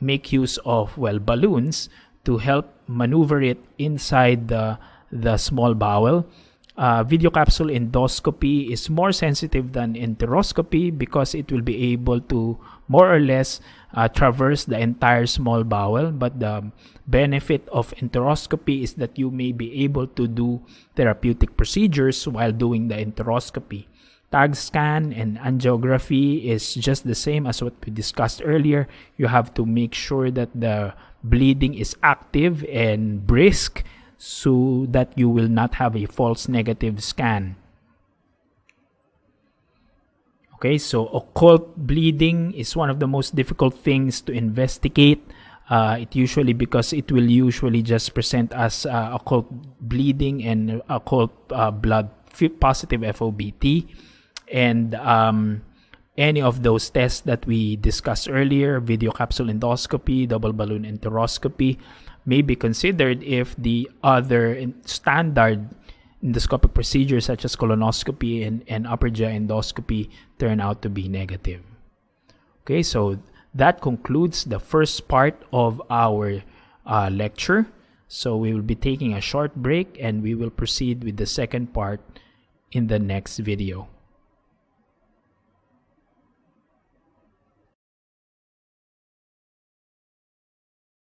Speaker 1: make use of balloons to help maneuver it inside the small bowel. Video capsule endoscopy is more sensitive than enteroscopy because it will be able to more or less traverse the entire small bowel. But the benefit of enteroscopy is that you may be able to do therapeutic procedures while doing the enteroscopy. Tag scan and angiography is just the same as what we discussed earlier. You have to make sure that the bleeding is active and brisk so that you will not have a false negative scan. Okay, so occult bleeding is one of the most difficult things to investigate. Because it will usually just present as occult bleeding and occult blood positive FOBT. And any of those tests that we discussed earlier, video capsule endoscopy, double balloon enteroscopy, may be considered if the other standard endoscopic procedures such as colonoscopy and upper GI endoscopy turn out to be negative. Okay, so that concludes the first part of our lecture. So we will be taking a short break and we will proceed with the second part in the next video.